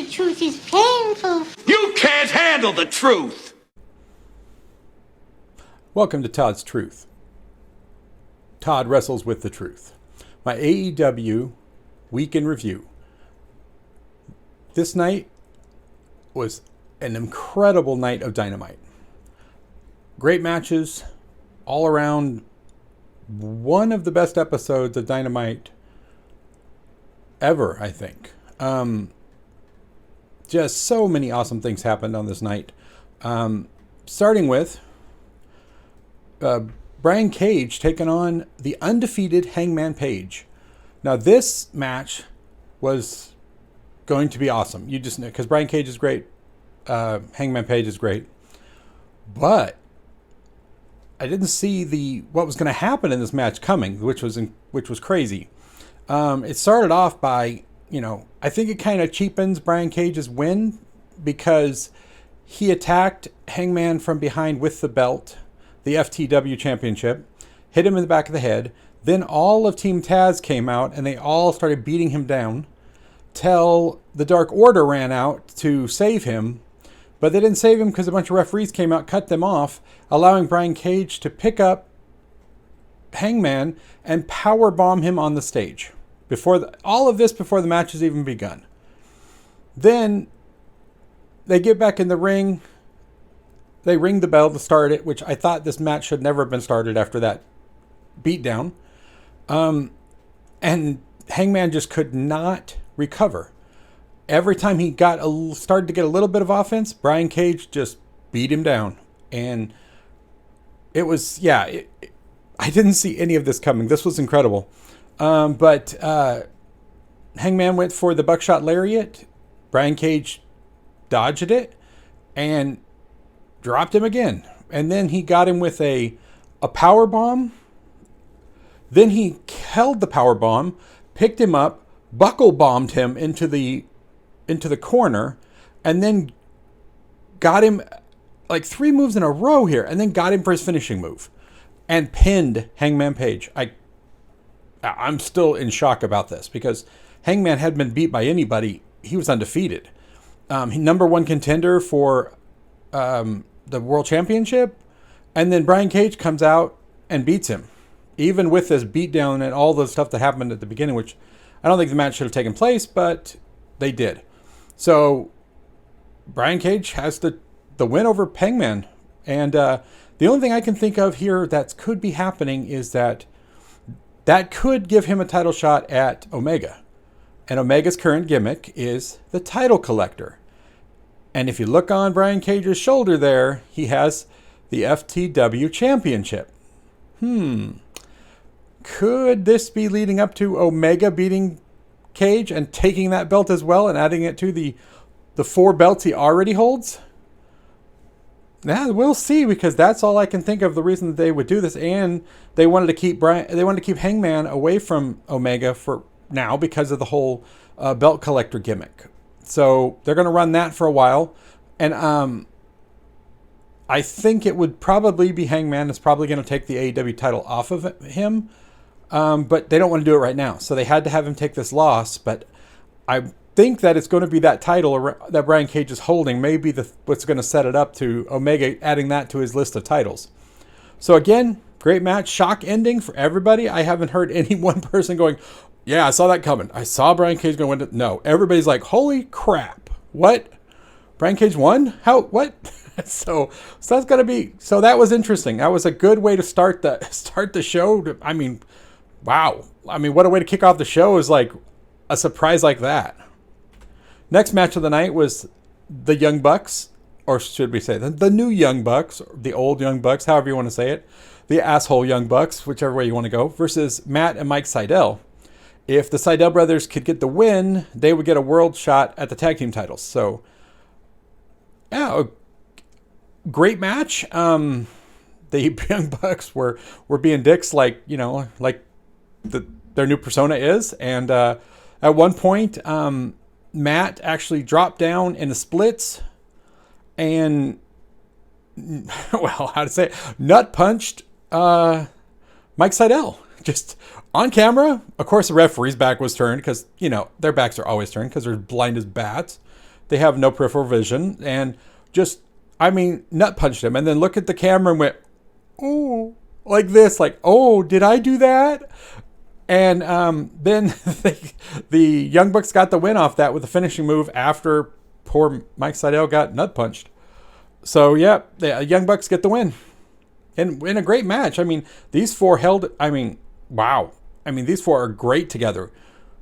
the truth is painful. You can't handle the truth! Welcome to Todd's Truth. Todd wrestles with the truth. My AEW week in review. This night was an incredible night of Dynamite. Great matches all around. One of the best episodes of Dynamite ever, I think. Just so many awesome things happened on this night. Starting with Brian Cage taking on the undefeated Hangman Page. Now this match was going to be awesome. You just know, because Brian Cage is great. Hangman Page is great. But I didn't see what was going to happen in this match coming, which was crazy. It started off by, I think it kind of cheapens Brian Cage's win because he attacked Hangman from behind with the belt, the FTW Championship, hit him in the back of the head. Then all of Team Taz came out and they all started beating him down till the Dark Order ran out to save him. But they didn't save him because a bunch of referees came out, cut them off, allowing Brian Cage to pick up Hangman and powerbomb him on the stage. All of this before the match has even begun. Then they get back in the ring. They ring the bell to start it, which I thought this match should never have been started after that beatdown. And Hangman just could not recover. Every time he started to get a little bit of offense, Brian Cage just beat him down. And it was, I didn't see any of this coming. This was incredible. But Hangman went for the buckshot lariat. Brian Cage dodged it and dropped him again. And then he got him with a power bomb. Then he held the power bomb, picked him up, buckle bombed him into the corner, and then got him like 3 moves in a row here, and then got him for his finishing move and pinned Hangman Page. I'm still in shock about this because Hangman hadn't been beat by anybody. He was undefeated. Number 1 contender for the World Championship, and then Brian Cage comes out and beats him, even with this beatdown and all the stuff that happened at the beginning, which I don't think the match should have taken place, but they did. So Brian Cage has the win over Hangman. And the only thing I can think of here that could be happening is that could give him a title shot at Omega. And Omega's current gimmick is the title collector. And if you look on Brian Cage's shoulder there, he has the FTW Championship. Could this be leading up to Omega beating Cage and taking that belt as well and adding it to the 4 belts he already holds? Yeah, we'll see, because that's all I can think of the reason that they would do this. And they wanted to keep Hangman away from Omega for now because of the whole belt collector gimmick. So they're going to run that for a while. And I think it would probably be Hangman is probably going to take the AEW title off of him. But they don't want to do it right now. So they had to have him take this loss. But I think that it's going to be that title that Brian Cage is holding. Maybe what's going to set it up to Omega adding that to his list of titles. So again, great match. Shock ending for everybody. I haven't heard any one person going, yeah, I saw that coming. I saw Brian Cage going to win. No, everybody's like, holy crap. What? Brian Cage won? How? What? So that's going to be, so that was interesting. That was a good way to start the show. I mean, wow. I mean, what a way to kick off the show is like a surprise like that. Next match of the night was the Young Bucks, or should we say the new Young Bucks, or the old Young Bucks, however you want to say it. The asshole Young Bucks, whichever way you want to go, versus Matt and Mike Seidel. If the Seidel brothers could get the win, they would get a world shot at the tag team titles. So, yeah, great match. The Young Bucks were being dicks like their new persona is. And at one point, Matt actually dropped down in the splits and, well, how to say it, nut punched Mike Seidel. Just on camera. Of course, the referee's back was turned because, their backs are always turned because they're blind as bats. they have no peripheral vision, and just, nut punched him. And then look at the camera and went, oh, like this, like, oh, did I do that? And then the Young Bucks got the win off that with a finishing move after poor Mike Seidel got nut punched. So, yeah, the Young Bucks get the win. And in a great match. These four wow. These four are great together.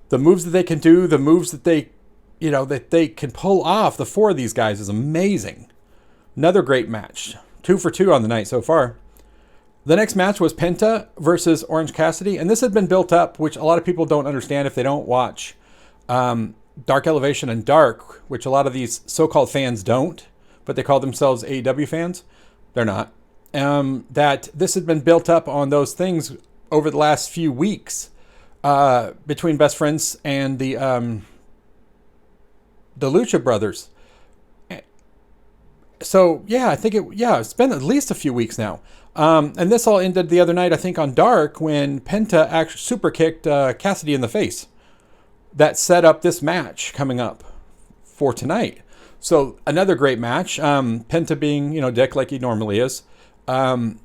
The moves that they can do, the moves that they can pull off, the four of these guys is amazing. Another great match. 2 for 2 on the night so far. The next match was Penta versus Orange Cassidy. And this had been built up, which a lot of people don't understand if they don't watch Dark Elevation and Dark, which a lot of these so-called fans don't, but they call themselves AEW fans. They're not. That this had been built up on those things over the last few weeks between Best Friends and the Lucha Brothers. So, yeah, it's been at least a few weeks now. And this all ended the other night, I think, on Dark, when Penta actually super kicked Cassidy in the face. That set up this match coming up for tonight. So, another great match. Penta being, dick like he normally is. And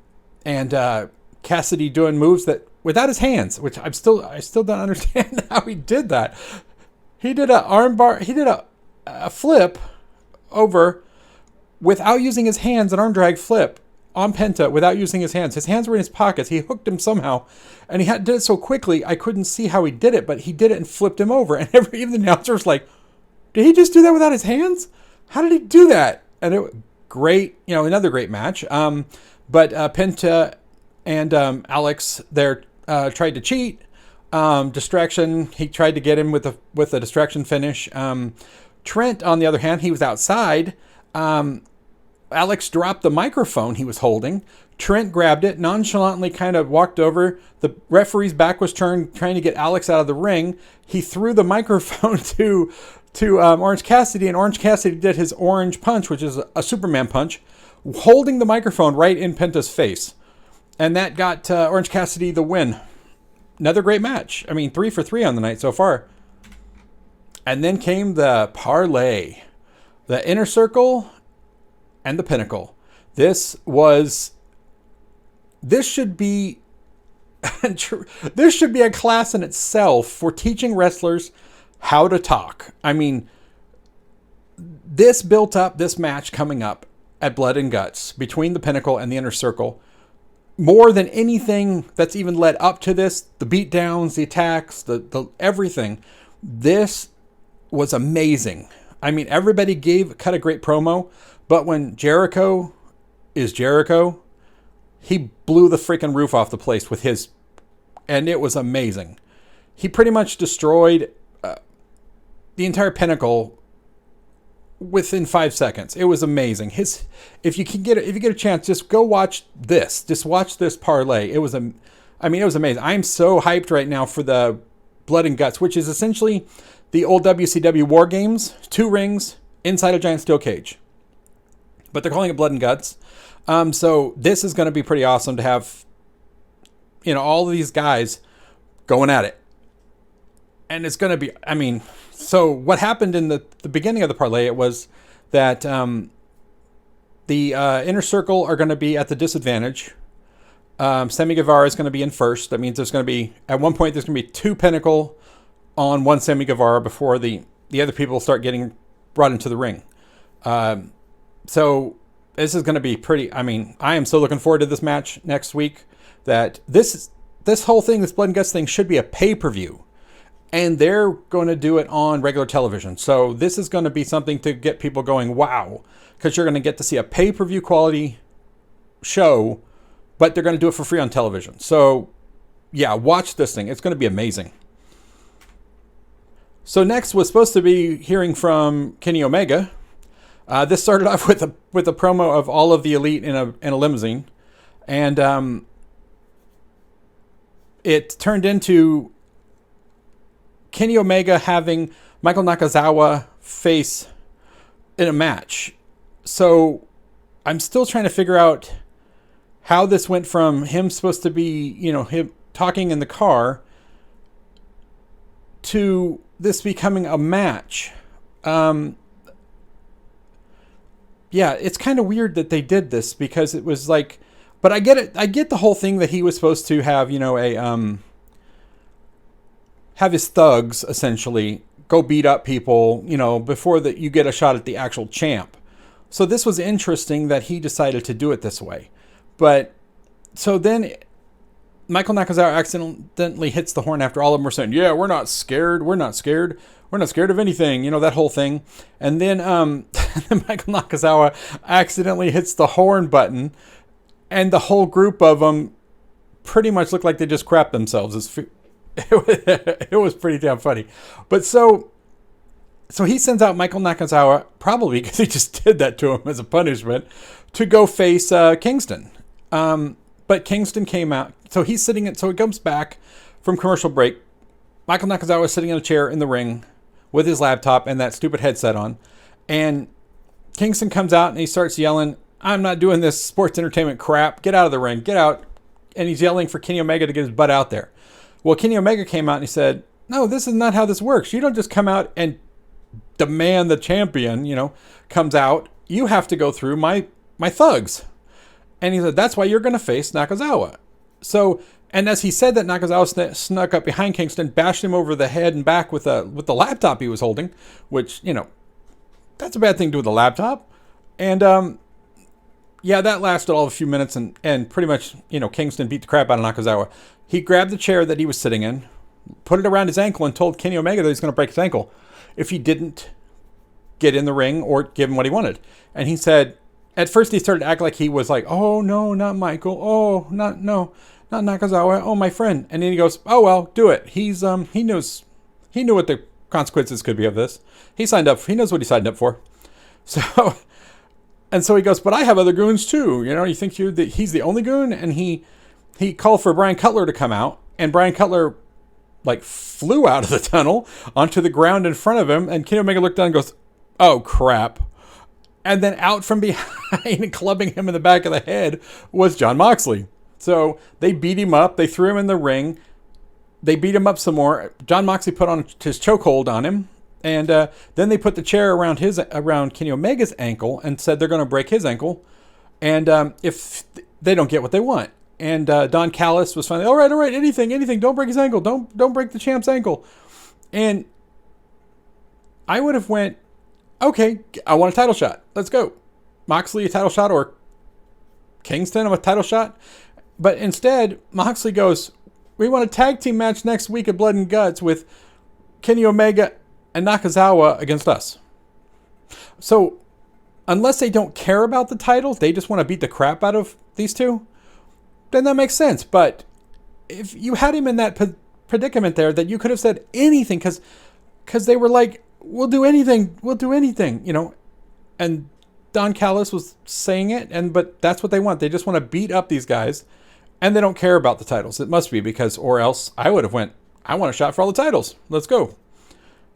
Cassidy doing moves that without his hands, which I still don't understand how he did that. He did a armbar. He did a flip over without using his hands, an arm drag flip on Penta without using his hands. His hands were in his pockets. He hooked him somehow, and he did it so quickly I couldn't see how he did it, but he did it and flipped him over. And even the announcer was like, "Did he just do that without his hands? How did he do that?" And it was great, another great match. But Penta and Alex there tried to cheat. Distraction. He tried to get him with a distraction finish. Trent, on the other hand, he was outside. Alex dropped the microphone he was holding. Trent grabbed it, nonchalantly kind of walked over. The referee's back was turned, trying to get Alex out of the ring. He threw the microphone to Orange Cassidy, and Orange Cassidy did his orange punch, which is a Superman punch, holding the microphone right in Penta's face. And that got Orange Cassidy the win. Another great match. 3 for 3 on the night so far. And then came the Parlay. The Inner Circle and the Pinnacle. This should be a class in itself for teaching wrestlers how to talk. This built up this match coming up at Blood and Guts between the Pinnacle and the Inner Circle. More than anything that's even led up to this, the beatdowns, the attacks, the everything. This was amazing. Everybody cut a great promo, but when Jericho is Jericho, he blew the freaking roof off the place with his, and it was amazing. He pretty much destroyed the entire Pinnacle within 5 seconds. It was amazing. If you get a chance, just go watch this. Just watch this Parlay. It was it was amazing. I'm so hyped right now for the Blood and Guts, which is essentially the old WCW War Games, 2 rings inside a giant steel cage. But they're calling it Blood and Guts. So this is going to be pretty awesome to have, all of these guys going at it. And it's going to be, so what happened in the beginning of the Parlay, it was that the Inner Circle are going to be at the disadvantage. Sammy Guevara is going to be in first. That means there's going to be, at one point, there's going to be 2 Pinnacle on 1 Sammy Guevara before the other people start getting brought into the ring. So this is going to be pretty, I am so looking forward to this match next week, that this whole thing, this Blood and Guts thing, should be a pay-per-view. And they're going to do it on regular television. So this is going to be something to get people going, wow. Because you're going to get to see a pay-per-view quality show, but they're going to do it for free on television. So, yeah, watch this thing. It's going to be amazing. So next was supposed to be hearing from Kenny Omega. This started off with a promo of all of the Elite in a limousine. And it turned into Kenny Omega having Michael Nakazawa face in a match. So I'm still trying to figure out how this went from him supposed to be, him talking in the car to this becoming a match. yeah, it's kind of weird that they did this because it was like, but I get it. I get the whole thing that he was supposed to have, have his thugs essentially go beat up people, before that you get a shot at the actual champ. So this was interesting that he decided to do it this way. But so then Michael Nakazawa accidentally hits the horn after all of them were saying, yeah, we're not scared. We're not scared. We're not scared of anything. That whole thing. And then Michael Nakazawa accidentally hits the horn button, and the whole group of them pretty much looked like they just crapped themselves. It was pretty damn funny. But so he sends out Michael Nakazawa, probably because he just did that to him as a punishment, to go face Kingston. But Kingston came out. So he's sitting. So he comes back from commercial break. Michael Nakazawa is sitting in a chair in the ring with his laptop and that stupid headset on. And Kingston comes out and he starts yelling, I'm not doing this sports entertainment crap. Get out of the ring. Get out. And he's yelling for Kenny Omega to get his butt out there. Well, Kenny Omega came out and he said, no, this is not how this works. You don't just come out and demand the champion, comes out. You have to go through my thugs. And he said, that's why you're going to face Nakazawa. So, and as he said that, Nakazawa snuck up behind Kingston, bashed him over the head and back with the laptop he was holding, which, that's a bad thing to do with a laptop. And, yeah, that lasted all of a few minutes, and pretty much, Kingston beat the crap out of Nakazawa. He grabbed the chair that he was sitting in, put it around his ankle, and told Kenny Omega that he's going to break his ankle if he didn't get in the ring or give him what he wanted. And he said, at first he started to act like he was like, oh, no, not Michael. Oh, not Nakazawa. Oh, my friend. And then he goes, oh, well, do it. He knew what the consequences could be of this. He knows what he signed up for. So, and so he goes, but I have other goons too. You think he's the only goon? And he called for Brian Cutler to come out, and Brian Cutler flew out of the tunnel onto the ground in front of him, and Kenny Omega looked down and goes, oh crap. And then out from behind, clubbing him in the back of the head, was Jon Moxley. So they beat him up. They threw him in the ring. They beat him up some more. Jon Moxley put on his chokehold on him. And then they put the chair around Kenny Omega's ankle and said they're going to break his ankle. And if they don't get what they want. And Don Callis was finally, all right, anything. Don't break his ankle. Don't break the champ's ankle. And I would have went, okay, I want a title shot. Let's go. Moxley a title shot, or Kingston a title shot. But instead, Moxley goes, we want a tag team match next week at Blood and Guts with Kenny Omega and Nakazawa against us. So unless they don't care about the titles, they just want to beat the crap out of these two, then that makes sense. But if you had him in that predicament there, that you could have said anything, because they were like, we'll do anything, and Don Callis was saying it, but that's what they want. They just want to beat up these guys, and they don't care about the titles. It must be because, or else I would have went, I want a shot for all the titles. Let's go.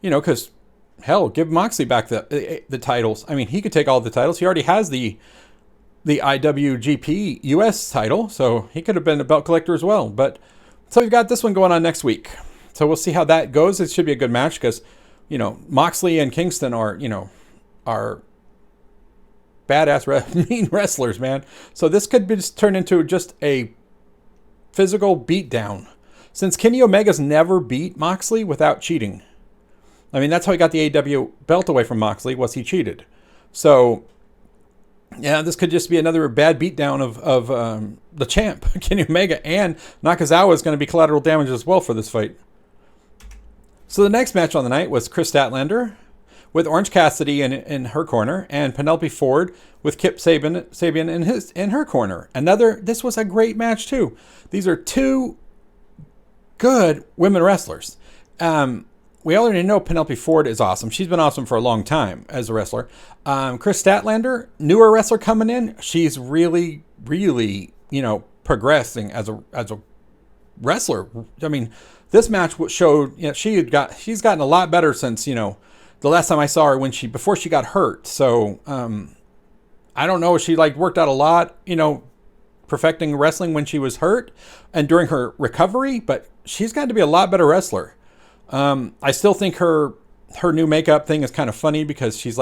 Because, hell, give Moxley back the titles. I mean, he could take all the titles. He already has the IWGP US title, so he could have been a belt collector as well. But so we've got this one going on next week. So we'll see how that goes. It should be a good match because, Moxley and Kingston are badass mean wrestlers, man. So this could be just turned into just a physical beatdown. Since Kenny Omega's never beat Moxley without cheating. I mean, that's how he got the AEW belt away from Moxley, was he cheated. So, yeah, this could just be another bad beatdown of the champ, Kenny Omega, and Nakazawa is going to be collateral damage as well for this fight. So the next match on the night was Chris Statlander with Orange Cassidy in her corner, and Penelope Ford with Kip Sabian in her corner. This was a great match too. These are two good women wrestlers. We already know Penelope Ford is awesome. She's been awesome for a long time as a wrestler. Chris Statlander, newer wrestler coming in. She's really, really, progressing as a wrestler. I mean, this match showed she's gotten a lot better since the last time I saw her before she got hurt. So I don't know if she worked out a lot, perfecting wrestling when she was hurt and during her recovery, but she's got to be a lot better wrestler. I still think her new makeup thing is kind of funny because she's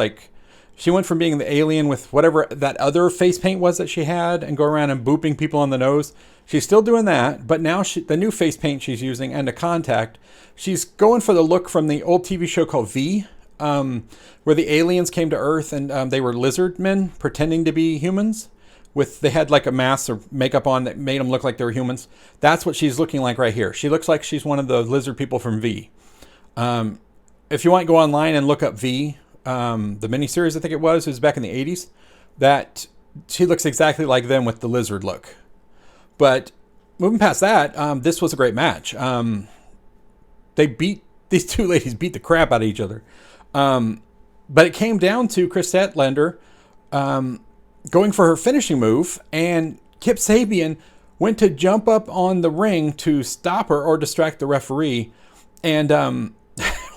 She went from being the alien with whatever that other face paint was that she had and go around and booping people on the nose. She's still doing that, but now the new face paint she's using and the contact, she's going for the look from the old TV show called V, where the aliens came to Earth and they were lizard men pretending to be humans. They had like a mask or makeup on that made them look like they were humans. That's what she's looking like right here. She looks like she's one of the lizard people from V. If you want to go online and look up V, the miniseries I think it was back in the 80s, that she looks exactly like them with the lizard look. But moving past that, this was a great match. These two ladies beat the crap out of each other. But it came down to Chris Statlander going for her finishing move, and Kip Sabian went to jump up on the ring to stop her or distract the referee. And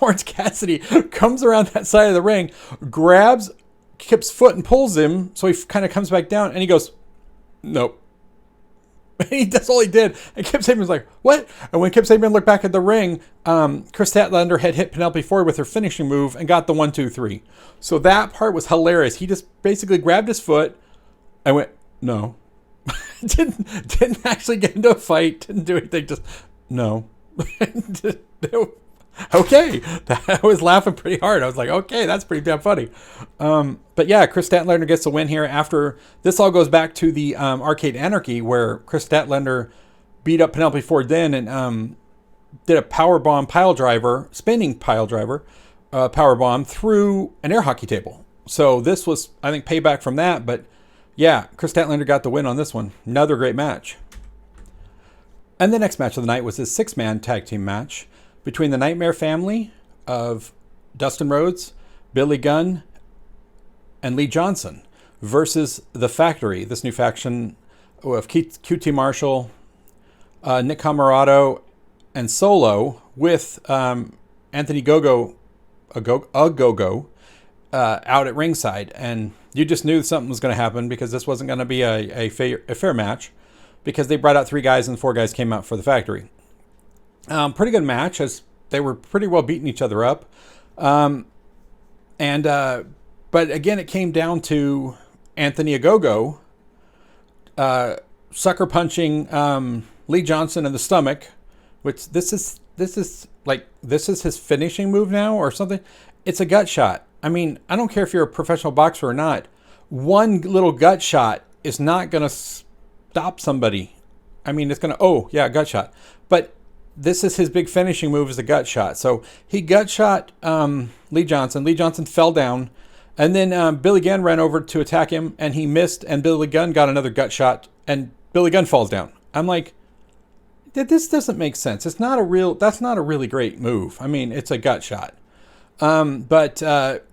Orange Cassidy comes around that side of the ring, grabs Kip's foot and pulls him, so he kind of comes back down, and he goes, nope. That's all he did. And Kip Sabian was like, what? And when Kip Sabian looked back at the ring, Chris Statlander had hit Penelope Ford with her finishing move and got the 1, 2, 3. So that part was hilarious. He just basically grabbed his foot and went, no. didn't actually get into a fight. Didn't do anything. Just, no. Okay. I was laughing pretty hard. I was like, okay, that's pretty damn funny. But yeah, Chris Statlander gets the win here. After this all goes back to the Arcade Anarchy, where Chris Statlander beat up Penelope Ford then and did a powerbomb spinning pile driver powerbomb through an air hockey table. So this was, I think, payback from that. But yeah, Chris Statlander got the win on this one. Another great match. And the next match of the night was this 6-man tag team match between the Nightmare family of Dustin Rhodes, Billy Gunn, and Lee Johnson versus The Factory, this new faction of QT Marshall, Nick Comoroto, and Solo with Anthony Gogo out at ringside. And you just knew something was going to happen because this wasn't going to be a fair match because they brought out 3 guys and 4 guys came out for The Factory. Pretty good match as they were pretty well beating each other up. But again, it came down to Anthony Ogogo sucker punching Lee Johnson in the stomach, which this is his finishing move now or something. It's a gut shot. I mean, I don't care if you're a professional boxer or not. One little gut shot is not going to stop somebody. I mean, it's going to, gut shot. But this is his big finishing move, is the gut shot. So he gut shot Lee Johnson. Lee Johnson fell down. And then Billy Gunn ran over to attack him, and he missed, and Billy Gunn got another gut shot, and Billy Gunn falls down. I'm like, this doesn't make sense. That's not a really great move. I mean, it's a gut shot. But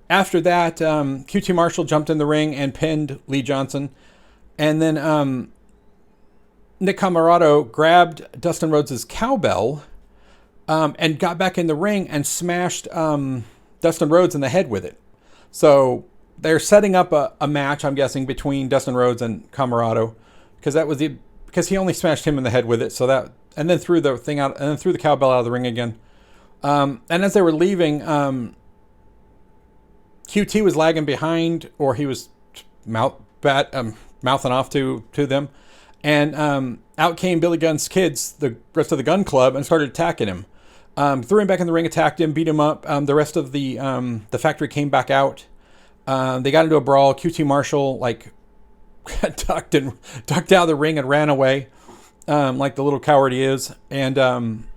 after that, QT Marshall jumped in the ring and pinned Lee Johnson. And then Nick Comoroto grabbed Dustin Rhodes' cowbell and got back in the ring and smashed Dustin Rhodes in the head with it. So they're setting up a match, I'm guessing, between Dustin Rhodes and Comoroto, because he only smashed him in the head with it. So that, and then threw the thing out, and then threw the cowbell out of the ring again. And as they were leaving, QT was lagging behind, or he was mouthing off to them. And out came Billy Gunn's kids, the rest of the Gun Club, and started attacking him. Threw him back in the ring, attacked him, beat him up. The rest of the Factory came back out. They got into a brawl. QT Marshall ducked out of the ring and ran away, like the little coward he is. And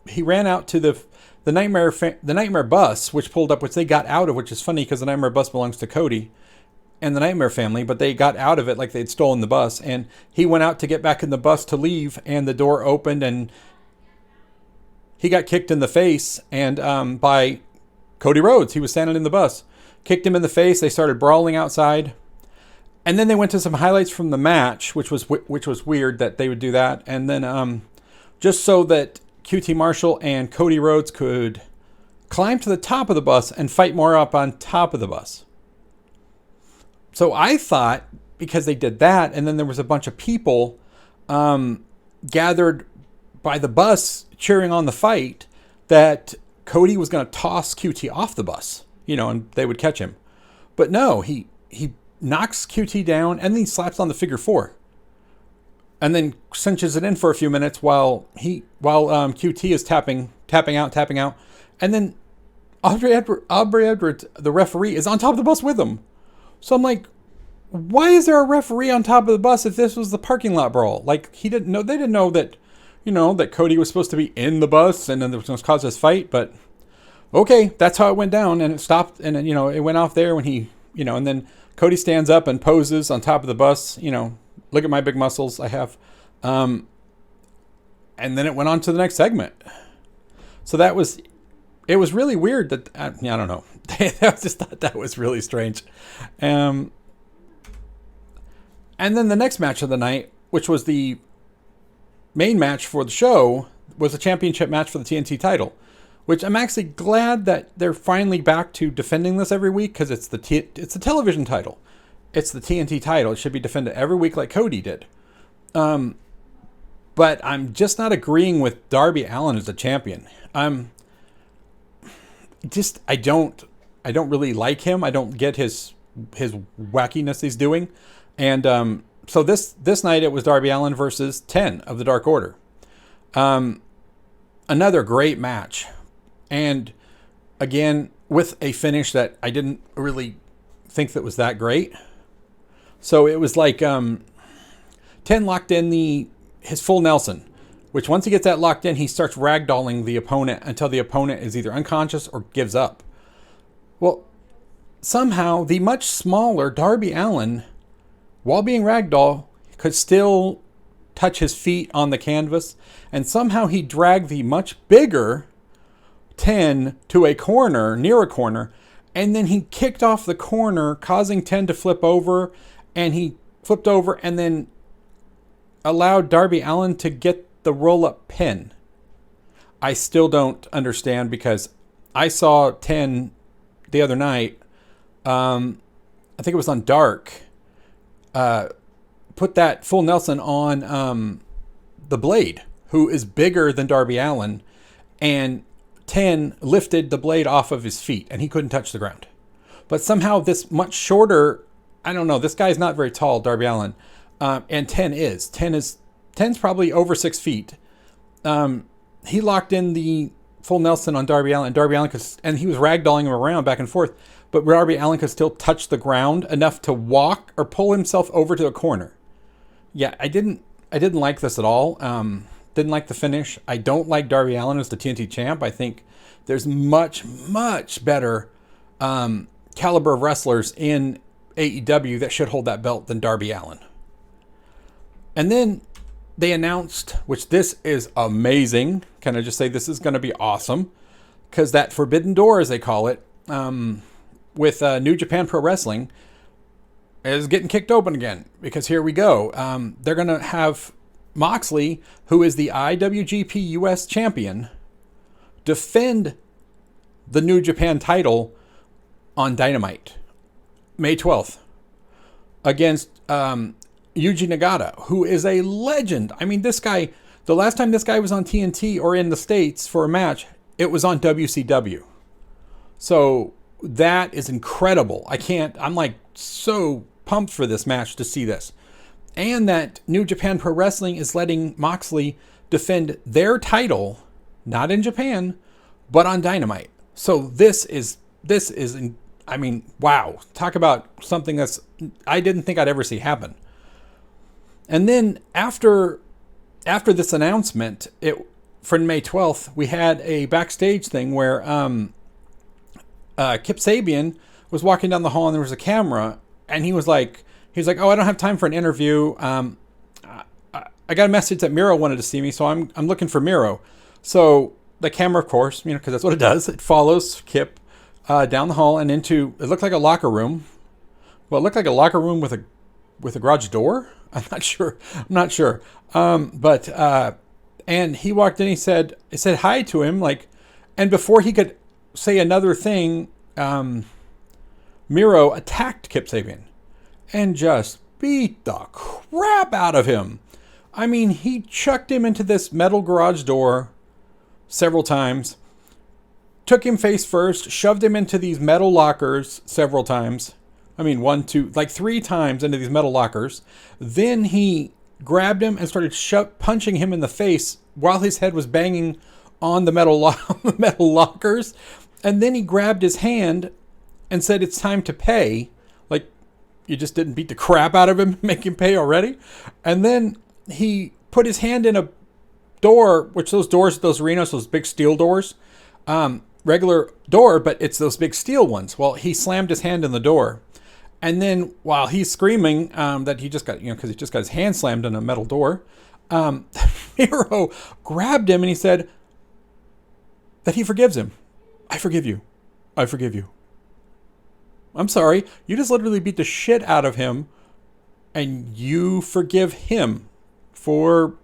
he ran out to the Nightmare bus, which pulled up, which they got out of, which is funny because the Nightmare bus belongs to Cody and the Nightmare family, but they got out of it like they'd stolen the bus. And he went out to get back in the bus to leave, and the door opened, and he got kicked in the face and by Cody Rhodes. He was standing in the bus. Kicked him in the face. They started brawling outside. And then they went to some highlights from the match, which was weird that they would do that. And then just so that QT Marshall and Cody Rhodes could climb to the top of the bus and fight more up on top of the bus. So I thought, because they did that, and then there was a bunch of people gathered by the bus cheering on the fight, that Cody was going to toss QT off the bus, and they would catch him. But no, he knocks QT down and then he slaps on the figure 4. And then cinches it in for a few minutes while QT is tapping out. And then Aubrey Edwards, the referee, is on top of the bus with him. So I'm like, why is there a referee on top of the bus if this was the parking lot brawl? Like, they didn't know that, that Cody was supposed to be in the bus and then it was going to cause this fight. But okay, that's how it went down, and it stopped, and then, it went off there when he, and then Cody stands up and poses on top of the bus, look at my big muscles I have. And then it went on to the next segment. So it was really weird that, I don't know. I just thought that was really strange. And then the next match of the night, which was the main match for the show, was a championship match for the TNT title, which I'm actually glad that they're finally back to defending this every week, because it's the television title. It's the TNT title. It should be defended every week like Cody did. But I'm just not agreeing with Darby Allin as a champion. I don't really like him. I don't get his wackiness he's doing. And so this night it was Darby Allin versus 10 of the Dark Order. Another great match. And again, with a finish that I didn't really think that was that great. So it was like 10 locked in his full Nelson, which once he gets that locked in, he starts ragdolling the opponent until the opponent is either unconscious or gives up. Well, somehow the much smaller Darby Allin, while being ragdoll, could still touch his feet on the canvas, and somehow he dragged the much bigger 10 to a corner, near a corner, and then he kicked off the corner, causing 10 to flip over, and he flipped over and then allowed Darby Allin to get the roll-up pin. I still don't understand, because I saw 10 the other night. I think it was on Dark. Put that full Nelson on the Blade, who is bigger than Darby Allin, and 10 lifted the Blade off of his feet, and he couldn't touch the ground. But somehow this much shorter, I don't know, this guy's not very tall, Darby Allin, and 10 is. 10's probably over 6 feet. He locked in the full Nelson on Darby Allin, and he was ragdolling him around back and forth, but Darby Allin could still touch the ground enough to walk or pull himself over to a corner. Yeah, I didn't like this at all. Didn't like the finish. I don't like Darby Allin as the TNT champ. I think there's much, much better caliber of wrestlers in AEW that should hold that belt than Darby Allin. And then they announced, which this is amazing. Can I just say this is going to be awesome? Because that Forbidden Door, as they call it, with New Japan Pro Wrestling, is getting kicked open again. Because here we go. They're going to have Moxley, who is the IWGP US champion, defend the New Japan title on Dynamite, May 12th, against Yuji Nagata, who is a legend. I mean, this guy, the last time this guy was on TNT or in the States for a match, it was on WCW. So that is incredible. I'm like so pumped for this match to see this. And that New Japan Pro Wrestling is letting Moxley defend their title, not in Japan, but on Dynamite. So this is, I mean, wow. Talk about something I didn't think I'd ever see happen. And then after this announcement, for May 12th, we had a backstage thing where Kip Sabian was walking down the hall and there was a camera, and he was like, oh, I don't have time for an interview. I got a message that Miro wanted to see me, so I'm looking for Miro. So the camera, of course, because that's what it does. It follows Kip down the hall and into, it looked like a locker room. Well, it looked like a locker room with a garage door. I'm not sure. And he walked in. He said hi to him, and before he could say another thing, Miro attacked Kip Sabian and just beat the crap out of him. I mean, he chucked him into this metal garage door several times, took him face first, shoved him into these metal lockers several times, I mean, 1, 2, like 3 times into these metal lockers. Then he grabbed him and started punching him in the face while his head was banging on the metal lockers. And then he grabbed his hand and said, "It's time to pay." Like, you just didn't beat the crap out of him, make him pay already. And then he put his hand in a door, which those doors, those arenas, those big steel doors, regular door, but it's those big steel ones. Well, he slammed his hand in the door. And then while he's screaming that he just got, because he just got his hand slammed in a metal door, Miro grabbed him and he said that he forgives him. "I forgive you. I forgive you." I'm sorry. You just literally beat the shit out of him and you forgive him for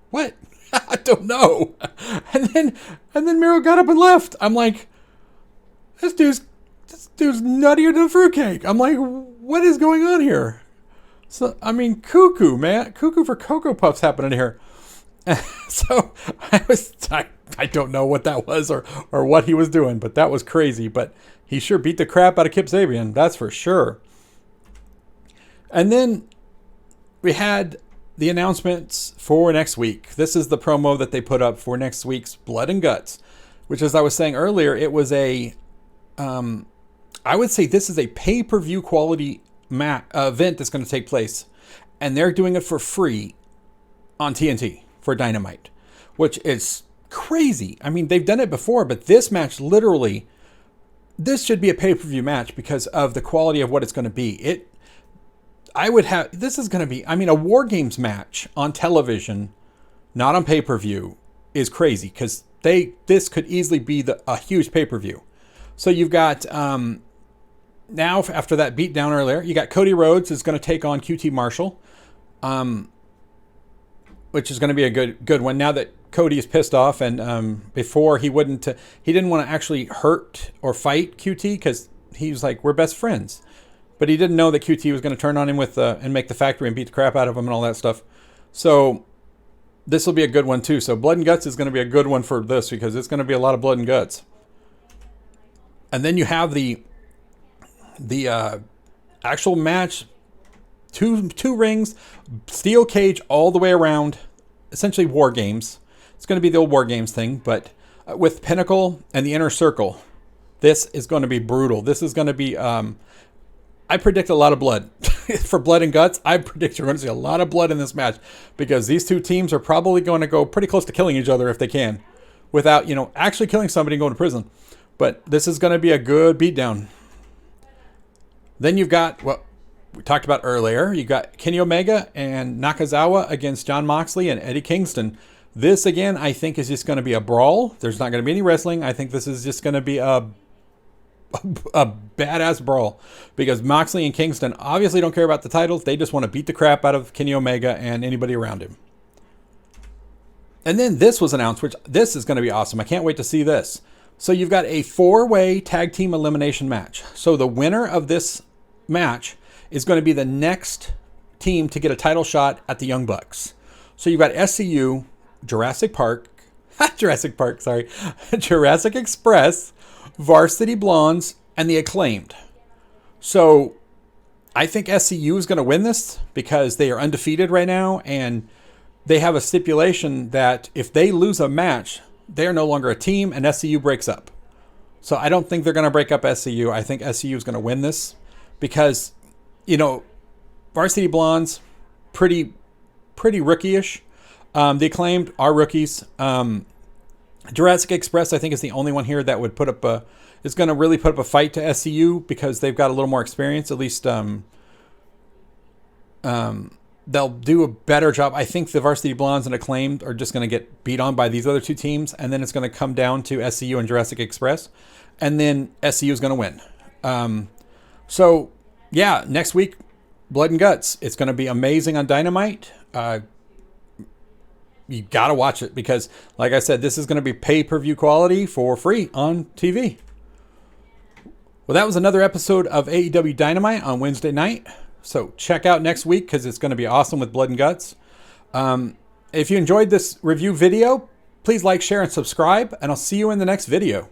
what? I don't know. And then Miro got up and left. I'm like, this dude's nuttier than a fruitcake. I'm like, what is going on here? So, I mean, cuckoo, man. Cuckoo for Cocoa Puffs happening here. So I don't know what that was or what he was doing, but that was crazy. But he sure beat the crap out of Kip Sabian, that's for sure. And then we had the announcements for next week. This is the promo that they put up for next week's Blood and Guts, which, as I was saying earlier, it was I would say this is a pay-per-view quality event that's going to take place. And they're doing it for free on TNT for Dynamite, which is crazy. I mean, they've done it before, but this match literally, this should be a pay-per-view match because of the quality of what it's going to be. This is going to be, I mean, a War Games match on television, not on pay-per-view, is crazy because this could easily be a huge pay-per-view. So you've got, now after that beatdown earlier, you got Cody Rhodes is going to take on QT Marshall, which is going to be a good one. Now that Cody is pissed off, and before he didn't want to actually hurt or fight QT because he was like, we're best friends. But he didn't know that QT was going to turn on him and make the factory and beat the crap out of him and all that stuff. So this will be a good one too. So Blood and Guts is going to be a good one for this because it's going to be a lot of blood and guts. And then you have the actual match, two rings, steel cage all the way around, essentially War Games. It's going to be the old War Games thing, but with Pinnacle and the Inner Circle, this is going to be brutal. This is going to be, I predict a lot of blood. For Blood and Guts, I predict you're going to see a lot of blood in this match because these two teams are probably going to go pretty close to killing each other if they can, without, actually killing somebody and going to prison. But this is going to be a good beatdown. Then you've got what we talked about earlier. You got Kenny Omega and Nakazawa against Jon Moxley and Eddie Kingston. This, again, I think is just going to be a brawl. There's not going to be any wrestling. I think this is just going to be a badass brawl because Moxley and Kingston obviously don't care about the titles. They just want to beat the crap out of Kenny Omega and anybody around him. And then this was announced, which this is going to be awesome. I can't wait to see this. So you've got a 4-way tag team elimination match. So the winner of this match is going to be the next team to get a title shot at the Young Bucks. So you've got SCU, Jurassic Express, Varsity Blondes, and the Acclaimed. So I think SCU is going to win this because they are undefeated right now, and they have a stipulation that if they lose a match, they are no longer a team, and SCU breaks up. So I don't think they're going to break up SCU. I think SCU is going to win this because, Varsity Blondes, pretty rookie-ish. The Acclaimed are rookies. Jurassic Express, I think, is the only one here that would is going to really put up a fight to SCU because they've got a little more experience. At least they'll do a better job. I think the Varsity Blondes and Acclaimed are just going to get beat on by these other two teams, and then it's going to come down to SCU and Jurassic Express, and then SCU is going to win. So, yeah, next week, Blood and Guts. It's going to be amazing on Dynamite. You got to watch it because, like I said, this is going to be pay-per-view quality for free on TV. Well, that was another episode of AEW Dynamite on Wednesday night. So check out next week because it's going to be awesome with Blood and Guts. If you enjoyed this review video, please like, share, and subscribe, and I'll see you in the next video.